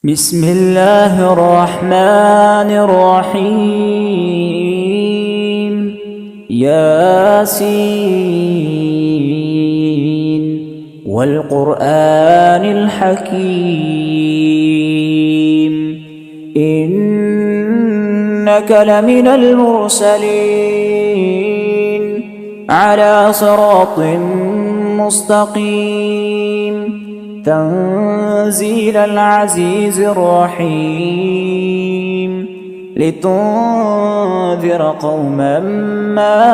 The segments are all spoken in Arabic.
بسم الله الرحمن الرحيم ياسين والقرآن الحكيم إنك لمن المرسلين على صراط مستقيم تنزيل العزيز الرحيم لتنذر قوما ما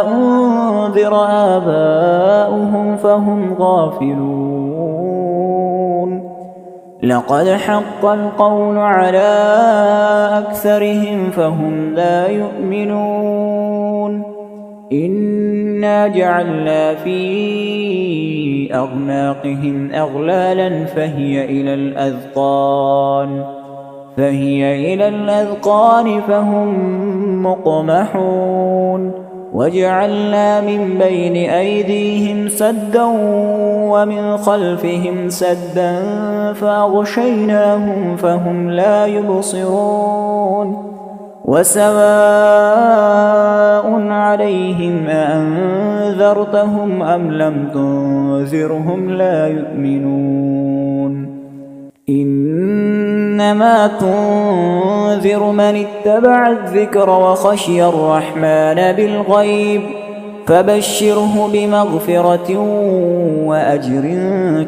أنذر آباؤهم فهم غافلون لقد حق القول على أكثرهم فهم لا يؤمنون إنا جعلنا في أعناقهم أغلالا فهي إلى الأذقان فهم مقمحون وجعلنا من بين أيديهم سدا ومن خلفهم سدا فأغشيناهم فهم لا يبصرون وسواء عليهم أأنذرتهم أم لم تنذرهم لا يؤمنون إنما تنذر من اتبع الذكر وخشي الرحمن بالغيب فبشره بمغفرة وأجر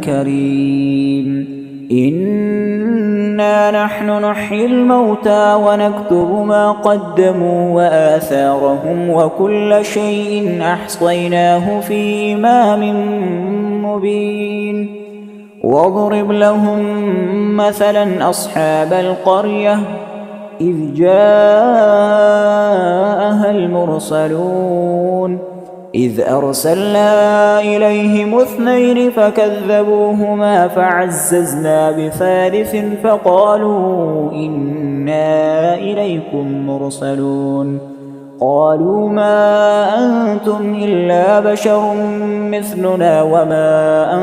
كريم إنا نحن نحيي الموتى ونكتب ما قدموا وآثارهم وكل شيء أحصيناه في إمام مبين واضرب لهم مثلا أصحاب القرية إذ جاءها المرسلون إذ أرسلنا إليهم 2 فكذبوهما فعززنا بثالث فقالوا إنا إليكم مرسلون قالوا ما أنتم إلا بشر مثلنا وما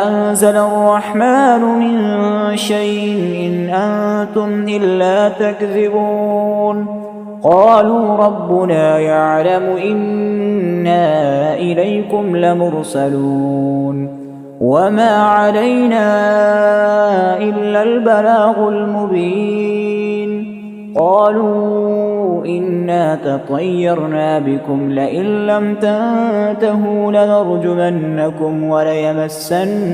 أنزل الرحمن من شيء إن أنتم إلا تكذبون قالوا ربنا يعلم إنا إليكم لمرسلون وما علينا إلا البلاغ المبين قالوا إنا تطيرنا بكم لئن لم تنتهوا لنرجمنكم وليمسنكم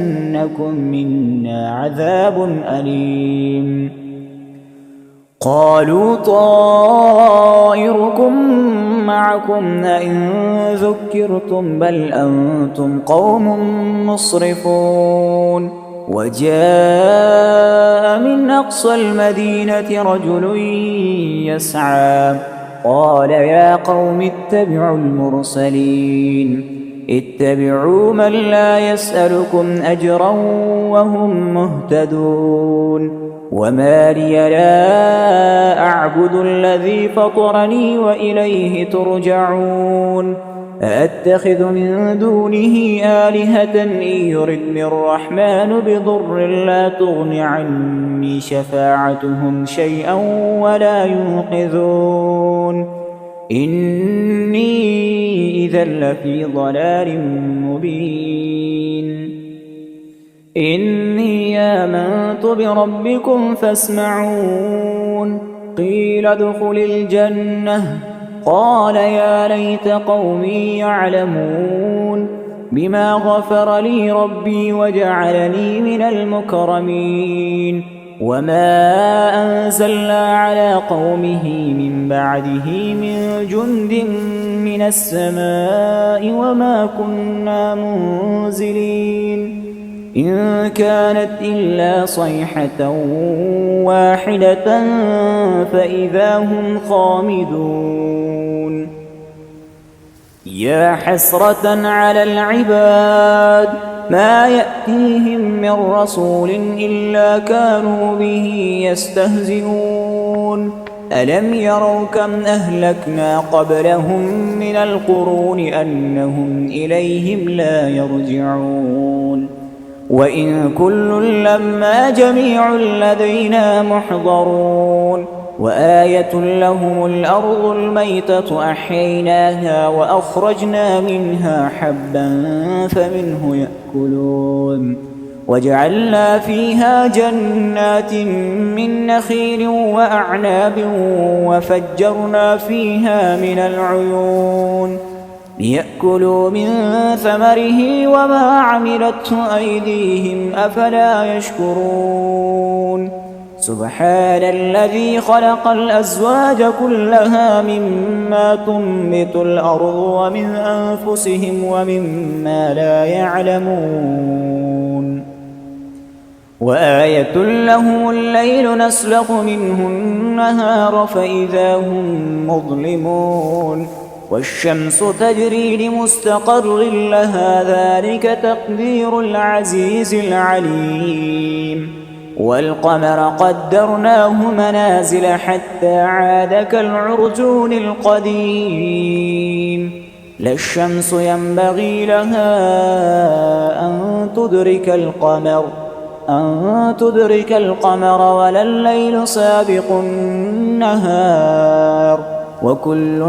منا عذاب أليم قالوا طائركم معكم لئن ذكرتم بل أنتم قوم مسرفون وجاء من أقصى المدينة رجل يسعى قال يا قوم اتبعوا المرسلين اتبعوا من لا يسألكم أجرا وهم مهتدون وما لي لا أعبد الذي فطرني وإليه ترجعون أأتخذ من دونه آلهة إن يردني الرحمن بضر لا تغن عني شفاعتهم شيئا ولا ينقذون إني إذا لفي ضلال مبين إني آمنت بربكم فاسمعون قيل ادخل الجنة قال يا ليت قومي يعلمون بما غفر لي ربي وجعلني من المكرمين وما أنزلنا على قومه من بعده من جند من السماء وما كنا منزلين إن كانت إلا صيحة واحدة فإذا هم خامدون يا حسرة على العباد ما يأتيهم من رسول إلا كانوا به يستهزئون ألم يروا كم أهلكنا قبلهم من القرون أنهم إليهم لا يرجعون وإن كل لما جميع لدينا محضرون وآية لهم الأرض الميتة أحييناها وأخرجنا منها حبا فمنه يأكلون وجعلنا فيها جنات من نخيل وأعناب وفجرنا فيها من العيون ليأكلوا من ثمره وما عملته أيديهم أفلا يشكرون سبحان الذي خلق الأزواج كلها مما تنبت الأرض ومن أنفسهم ومما لا يعلمون وآية لهم الليل نسلخ منه النهار فإذا هم مظلمون والشمس تجري لمستقر لها ذلك تقدير العزيز العليم والقمر قدرناه منازل حتى عاد كالعرجون القديم لا الشمس ينبغي لها أن تدرك القمر ولا الليل سابق النهار وكل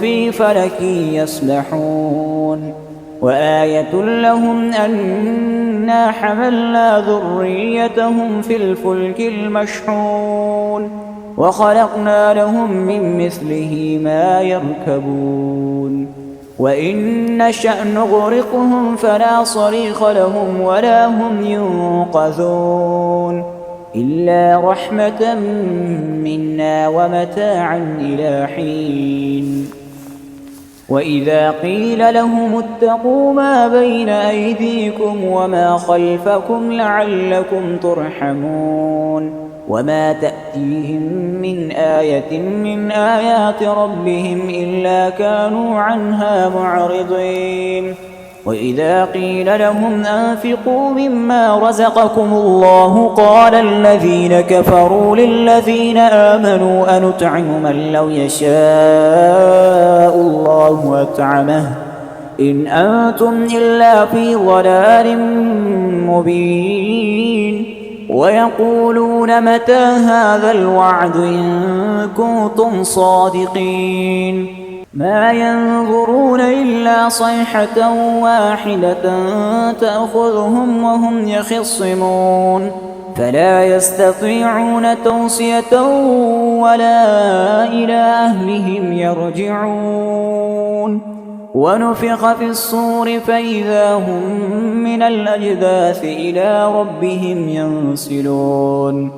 في فلك يسبحون وآية لهم أنا حملنا ذريتهم في الفلك المشحون وخلقنا لهم من مثله ما يركبون وإن نشأ نغرقهم فلا صريخ لهم ولا هم ينقذون إلا رحمة منا ومتاعا إلى حين وإذا قيل لهم اتقوا ما بين أيديكم وما خلفكم لعلكم ترحمون وما تأتيهم من آية من آيات ربهم إلا كانوا عنها معرضين وإذا قيل لهم أنفقوا مما رزقكم الله قال الذين كفروا للذين آمنوا أنطعم من لو يشاء الله أطعمه إن أنتم إلا في ضلال مبين ويقولون متى هذا الوعد إن كنتم صادقين ما ينظرون إلا صيحة واحدة تأخذهم وهم يخصمون فلا يستطيعون توصية ولا إلى أهلهم يرجعون ونفخ في الصور فإذا هم من الأجداث إلى ربهم ينسلون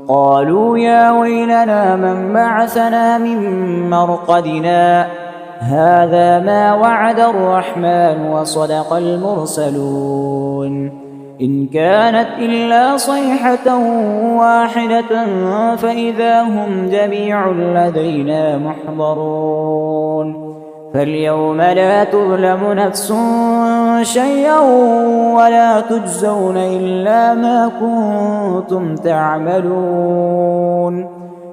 قالوا يا ويلنا من بعثنا من مرقدنا هذا ما وعد الرحمن وصدق المرسلون إن كانت إلا صيحة واحدة فإذا هم جميع لدينا محضرون فاليوم لا تظلم نفس شيئا ولا تجزون إلا ما كنتم تعملون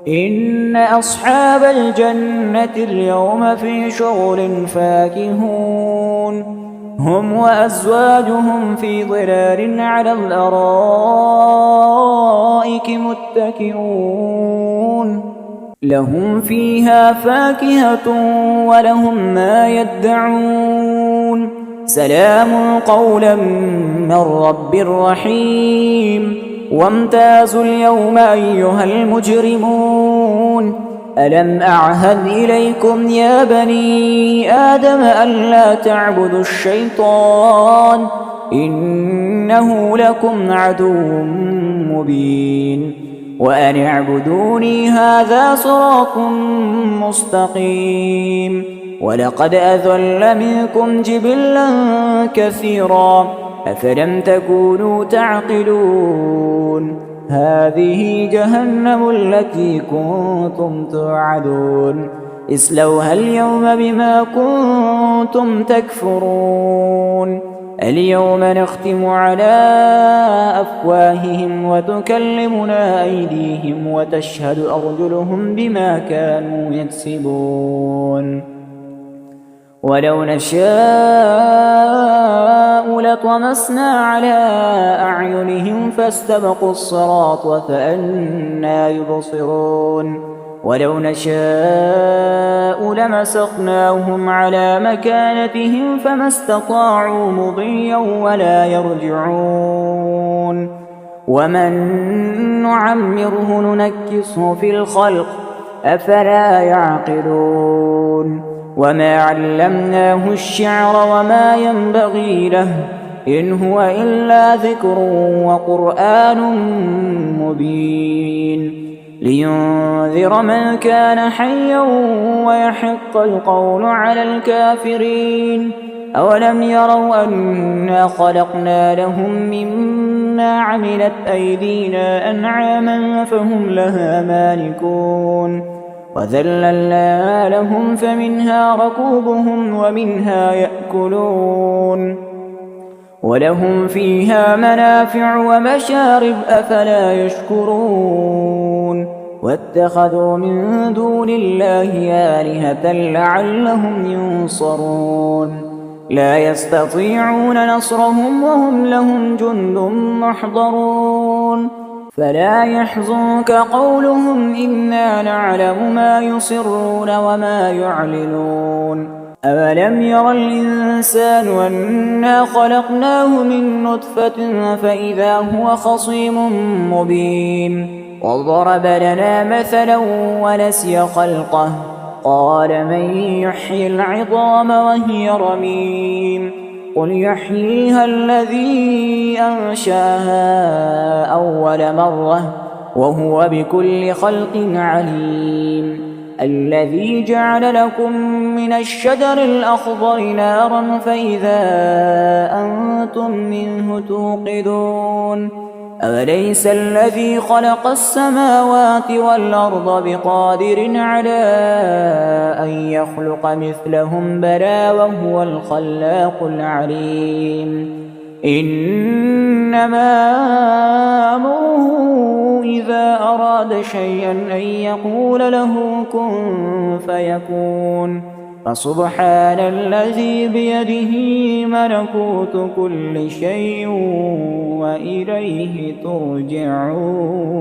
إن أصحاب الجنة اليوم في شغل فاكهون هم وأزواجهم في ظلال على الأرائك متكئون لهم فيها فاكهة ولهم ما يدعون سلام قولا من رب رحيم وامتازوا اليوم أيها المجرمون ألم أعهد إليكم يا بني آدم ألا تعبدوا الشيطان إنه لكم عدو مبين وأن اعبدوني هذا صراط مستقيم ولقد أضل منكم جبلا كثيرا أفلم تكونوا تعقلون هذه جهنم التي كنتم توعدون اصلوها اليوم بما كنتم تكفرون اليوم نختم على أفواههم وتكلمنا أيديهم وتشهد أرجلهم بما كانوا يكسبون ولو نشاء لطمسنا على أعينهم فاستبقوا الصراط فأنى يبصرون ولو نشاء لمسخناهم على مكانتهم فما استطاعوا مضيا ولا يرجعون ومن نعمره ننكسه في الخلق أفلا يعقلون وما علمناه الشعر وما ينبغي له إن هو إلا ذكر وقرآن مبين لينذر من كان حيا ويحق القول على الكافرين أولم يروا أنا خلقنا لهم مما عملت أيدينا أنعاما فهم لها مالكون وذللنا لهم فمنها ركوبهم ومنها يأكلون ولهم فيها منافع ومشارب أفلا يشكرون واتخذوا من دون الله آلهة لعلهم ينصرون لا يستطيعون نصرهم وهم لهم جند محضرون فلا يحزنك قولهم إنا نعلم ما يسرون وما يعلنون أولم ير الإنسان أنا خلقناه من نطفة فإذا هو خصيم مبين وضرب لنا مثلا ونسي خلقه قال من يحيي العظام وهي رميم قل يحييها الذي أنشاها أول مرة وهو بكل خلق عليم الذي جعل لكم من الشجر الأخضر نارا فإذا أنتم منه توقدون أوليس الذي خلق السماوات والأرض بقادر على أن يخلق مثلهم بلى وهو الخلاق العليم إنما أمره إذا أراد شيئا أن يقول له كن فيكون فسبحان الذي بيده ملكوت كل شيء وإليه ترجعون